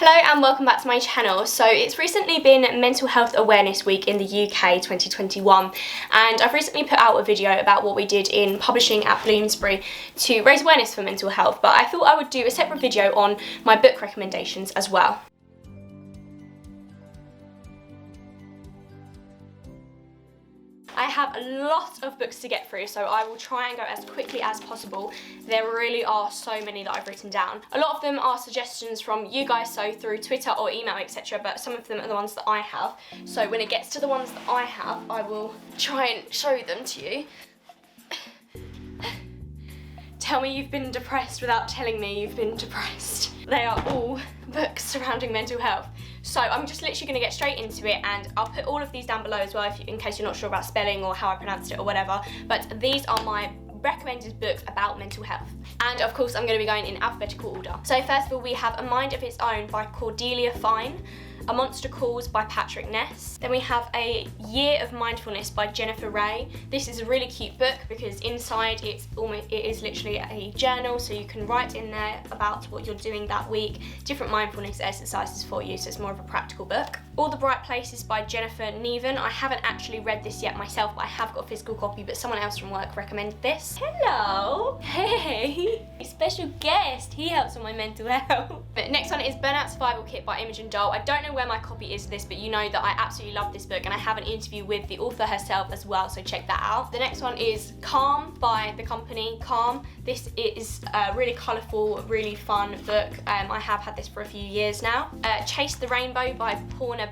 Hello and welcome back to my channel. So it's recently been Mental Health Awareness Week in the UK 2021, and I've recently put out a video about what we did in publishing at Bloomsbury to raise awareness for mental health, but I thought I would do a separate video on my book recommendations as well. I have a lot of books to get through, so I will try and go as quickly as possible. There really are so many that I've written down. A lot of them are suggestions from you guys, so through Twitter or email, etc., but some of them are the ones that I have. So when it gets to the ones that I have, I will try and show them to you. Tell me you've been depressed without telling me you've been depressed. They are all books surrounding mental health. So I'm just literally going to get straight into it, and I'll put all of these down below as well in case you're not sure about spelling or how I pronounced it or whatever. But these are my recommended books about mental health. And of course I'm going to be going in alphabetical order. So first of all, we have A Mind of Its Own by Cordelia Fearne, A Monster Calls by Patrick Ness. Then we have A Year of Mindfulness by Jennifer Raye. This is a really cute book because inside it is literally a journal, so you can write in there about what you're doing that week, different mindfulness exercises for you, so it's more of a practical book. All the Bright Places by Jennifer Niven. I haven't actually read this yet myself, but I have got a physical copy, but someone else from work recommended this. Hello! Hey! Special guest! He helps with my mental health. But next one is Burnout Survival Kit by Imogen and Dall. I don't know where my copy is of this, but you know that I absolutely love this book, and I have an interview with the author herself as well, so check that out. The next one is Calm by the company Calm. This is a really colourful, really fun book. I have had this for a few years now. Chase the Rainbow by Poorna.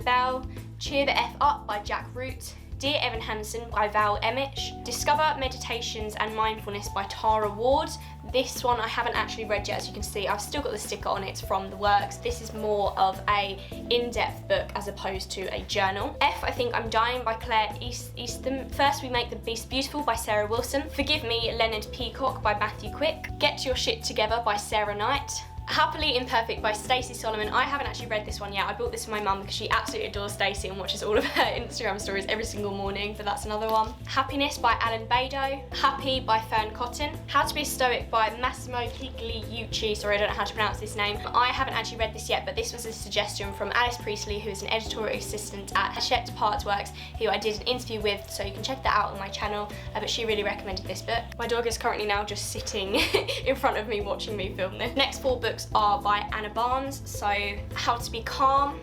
Cheer the F Up by Jack Rooke, Dear Evan Hansen by Emmich, Discover Meditations and Mindfulness by Tara Ward. This one I haven't actually read yet, as you can see. I've still got the sticker on it from the works. This is more of a in-depth book as opposed to a journal. F, I Think I'm Dying by Claire Eastham. First We Make the Beast Beautiful by Sarah Wilson. Forgive Me, Leonard Peacock by Matthew Quick. Get Your Shit Together by Sarah Knight. Happily Imperfect by Stacey Solomon. I haven't actually read this one yet. I bought this for my mum because she absolutely adores Stacey and watches all of her Instagram stories every single morning, but that's another one. Happiness by Alain Badiou. Happy by Fearne Cotton. How to Be a Stoic by Massimo Pigliucci. Sorry, I don't know how to pronounce this name. I haven't actually read this yet, but this was a suggestion from Alice Priestley, who is an editorial assistant at Hachette Partworks, who I did an interview with, so you can check that out on my channel, but she really recommended this book. My dog is currently now just sitting in front of me watching me film this. Next 4 books are by Anna Barnes. So How to Be Calm,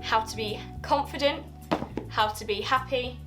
How to Be Confident, How to Be Happy,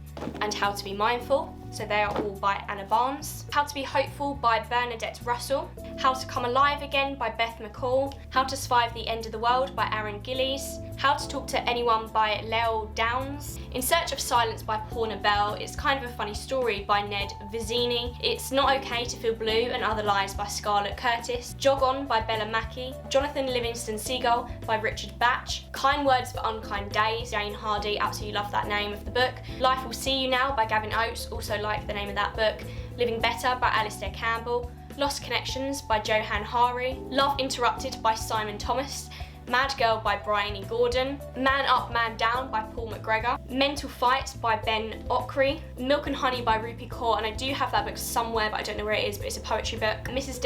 and How to Be Mindful. So they are all by Anna Barnes. How to Be Hopeful by Bernadette Russell. How to Come Alive Again by Beth McCall. How to Survive the End of the World by Aaron Gillies. How to Talk to Anyone by Leo Downs. In Search of Silence by Poorna. It's kind of a funny story by Ned Vizzini. It's Not Okay to Feel Blue and Other Lies by Scarlett Curtis. Jog On by Bella Mackie. Jonathan Livingston Seagull by Richard Batch. Kind Words for Unkind Days, Jane Hardy, absolutely love that name of the book. Life Will See You Now by Gavin Oates, also like the name of that book. Living Better by Alistair Campbell. Lost Connections by Johann Hari. Love Interrupted by Simon Thomas. Mad Girl by Bryony Gordon. Man Up, Man Down by Paul McGregor. Mental Fight by Ben Okri. Milk and Honey by Rupi Kaur, and I do have that book somewhere, but I don't know where it is, but it's a poetry book. Mrs.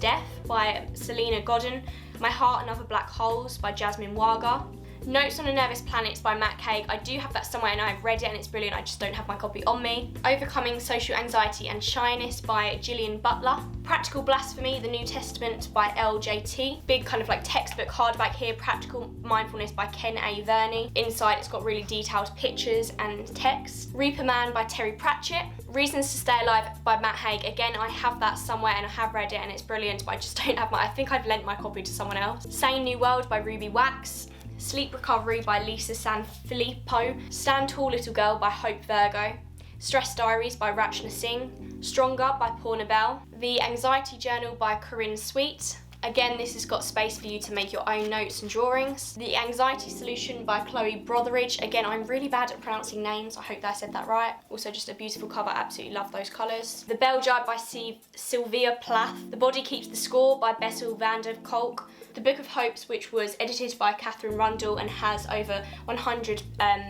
Death by Selena Godden. My Heart and Other Black Holes by Jasmine Waga. Notes on a Nervous Planet by Matt Haig. I do have that somewhere and I've read it and it's brilliant, I just don't have my copy on me. Overcoming Social Anxiety and Shyness by Gillian Butler. Practical Blasphemy, The New Testament by LJT. Big kind of like textbook hardback here. Practical Mindfulness by Ken A. Verney. Inside it's got really detailed pictures and text. Reaper Man by Terry Pratchett. Reasons to Stay Alive by Matt Haig. Again, I have that somewhere and I have read it and it's brilliant, but I just don't have I think I've lent my copy to someone else. Sane New World by Ruby Wax. Sleep Recovery by Lisa Sanfilippo. Stand Tall Little Girl by Hope Virgo. Stress Diaries by Rachna Singh. Stronger by Poorna. The Anxiety Journal by Corinne Sweet. Again, this has got space for you to make your own notes and drawings. The Anxiety Solution by Chloe Brotheridge. Again, I'm really bad at pronouncing names. I hope that I said that right. Also just a beautiful cover. Absolutely love those colours. The Bell Jar by Sylvia Plath. The Body Keeps the Score by Bessel van der Kolk. The Book of Hopes, which was edited by Catherine Rundle and has over 100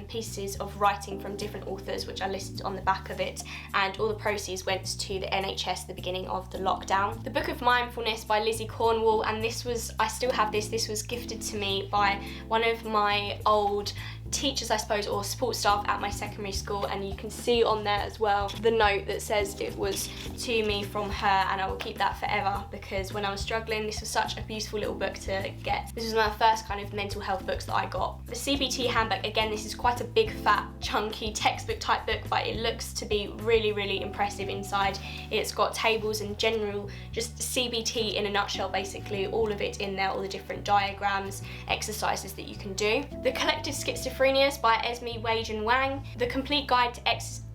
pieces of writing from different authors, which are listed on the back of it, and all the proceeds went to the NHS at the beginning of the lockdown. The Book of Mindfulness by Lizzie Cornwell. wall, and this was, I still have this was gifted to me by one of my old teachers, I suppose, or support staff at my secondary school, and you can see on there as well the note that says it was to me from her, and I will keep that forever, because when I was struggling, this was such a beautiful little book to get. This was my first kind of mental health books that I got. The CBT handbook, again, this is quite a big, fat, chunky textbook type book, but it looks to be really, really impressive inside. It's got tables and general, just CBT in a nutshell, basically, all of it in there, all the different diagrams, exercises that you can do. The Collective Schizophrenia by Esme, Wage and Wang. The Complete Guide to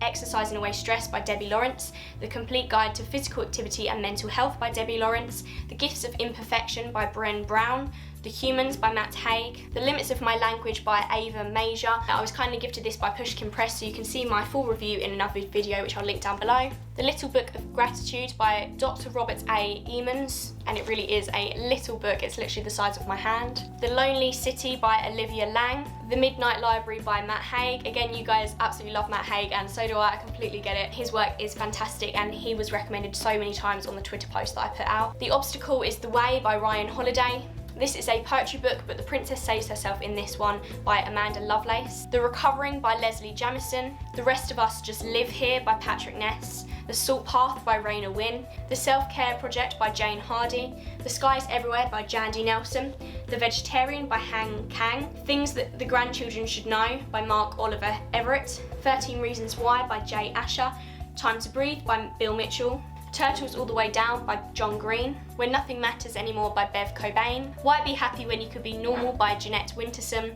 Exercising Away Stress by Debbie Lawrence. The Complete Guide to Physical Activity and Mental Health by Debbie Lawrence. The Gifts of Imperfection by Brené Brown. The Humans by Matt Haig. The Limits of My Language by Ava Major. I was kindly gifted this by Pushkin Press, so you can see my full review in another video, which I'll link down below. The Little Book of Gratitude by Dr. Robert A. Emmons, and it really is a little book, it's literally the size of my hand. The Lonely City by Olivia Lang. The Midnight Library by Matt Haig. Again, you guys absolutely love Matt Haig, and so do I completely get it. His work is fantastic, and he was recommended so many times on the Twitter post that I put out. The Obstacle is the Way by Ryan Holiday. This is a poetry book, but The Princess Saves Herself in this one by Amanda Lovelace. The Recovering by Leslie Jamison. The Rest of Us Just Live Here by Patrick Ness. The Salt Path by Raina Wynn. The Self-Care Project by Jane Hardy. The Skies Everywhere by Jandy Nelson. The Vegetarian by Hang Kang. Things That the Grandchildren Should Know by Mark Oliver Everett. 13 Reasons Why by Jay Asher. Time to Breathe by Bill Mitchell. Turtles All the Way Down by John Green. When Nothing Matters Anymore by Bev Cobain. Why Be Happy When You Could Be Normal by Jeanette Winterson.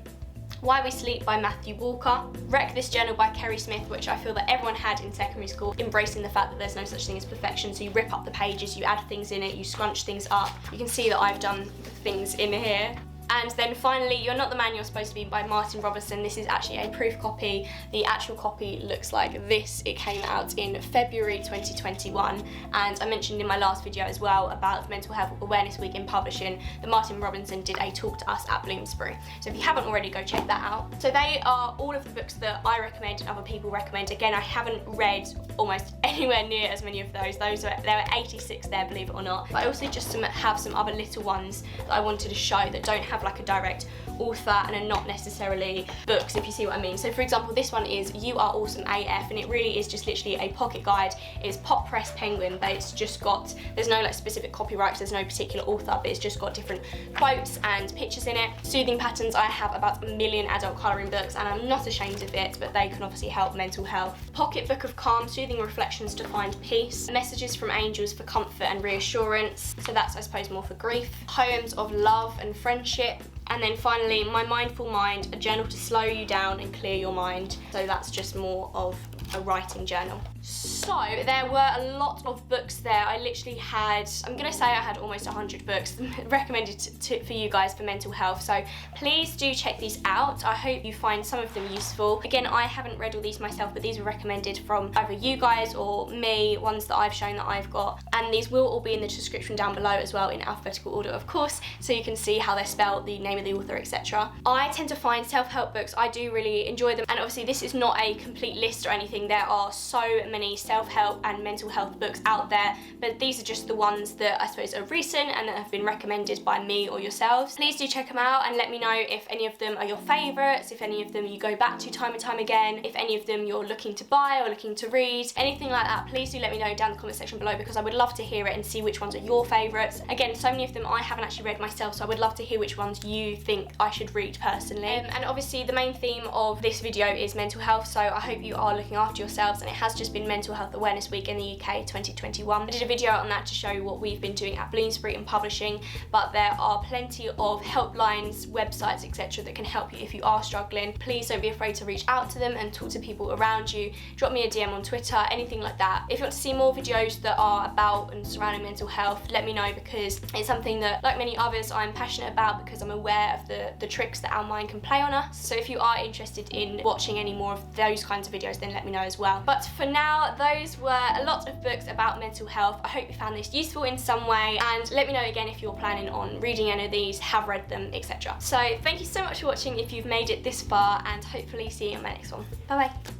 Why We Sleep by Matthew Walker. Wreck This Journal by Kerry Smith, which I feel that everyone had in secondary school, embracing the fact that there's no such thing as perfection. So you rip up the pages, you add things in it, you scrunch things up. You can see that I've done things in here. And then finally, You're Not the Man You're Supposed to Be by Martin Robertson. This is actually a proof copy. The actual copy looks like this. It came out in February 2021. And I mentioned in my last video as well about Mental Health Awareness Week in Publishing that Martin Robinson did a talk to us at Bloomsbury. So if you haven't already, go check that out. So they are all of the books that I recommend and other people recommend. Again, I haven't read almost anywhere near as many of those. There were 86 there, believe it or not. But I also just have some other little ones that I wanted to show that don't have like a direct author and are not necessarily books, if you see what I mean. So for example, this one is You Are Awesome AF, and it really is just literally a pocket guide. It's Pop Press Penguin, but it's just got, there's no like specific copyright, there's no particular author, but it's just got different quotes and pictures in it. Soothing Patterns, I have about 1 million adult colouring books, and I'm not ashamed of it, but they can obviously help mental health. Pocket Book of Calm, Soothing Reflections to Find Peace. Messages from Angels for Comfort and Reassurance, so that's I suppose more for grief. Poems of Love and Friendship. And then finally, My Mindful Mind, a journal to slow you down and clear your mind. So that's just more of a writing journal. So there were a lot of books there. I literally had, I'm gonna say I had almost 100 books recommended for you guys for mental health. So please do check these out. I hope you find some of them useful. Again, I haven't read all these myself, but these were recommended from either you guys or me, ones that I've shown that I've got. And these will all be in the description down below as well, in alphabetical order, of course, so you can see how they're spelled, the name of the author, etc. I tend to find self-help books, I do really enjoy them. And obviously this is not a complete list or anything. There are so many self-help and mental health books out there, but these are just the ones that I suppose are recent and that have been recommended by me or yourselves. Please do check them out and let me know if any of them are your favourites, if any of them you go back to time and time again, if any of them you're looking to buy or looking to read, anything like that. Please do let me know down in the comment section below, because I would love to hear it and see which ones are your favourites. Again, so many of them I haven't actually read myself, so I would love to hear which ones you think I should read personally. And obviously the main theme of this video is mental health, so I hope you are looking after yourselves, and it has just been Mental Health Awareness Week in the UK 2021. I did a video on that to show you what we've been doing at Bloomsbury in publishing, but there are plenty of helplines, websites, etc. that can help you if you are struggling. Please don't be afraid to reach out to them and talk to people around you. Drop me a DM on Twitter, anything like that. If you want to see more videos that are about and surrounding mental health, let me know, because it's something that, like many others, I'm passionate about, because I'm aware of the tricks that our mind can play on us. So if you are interested in watching any more of those kinds of videos, then let me know as well. But for now, those were a lot of books about mental health. I hope you found this useful in some way, and let me know again if you're planning on reading any of these, have read them, etc. So thank you so much for watching if you've made it this far, and hopefully see you in my next one. Bye bye.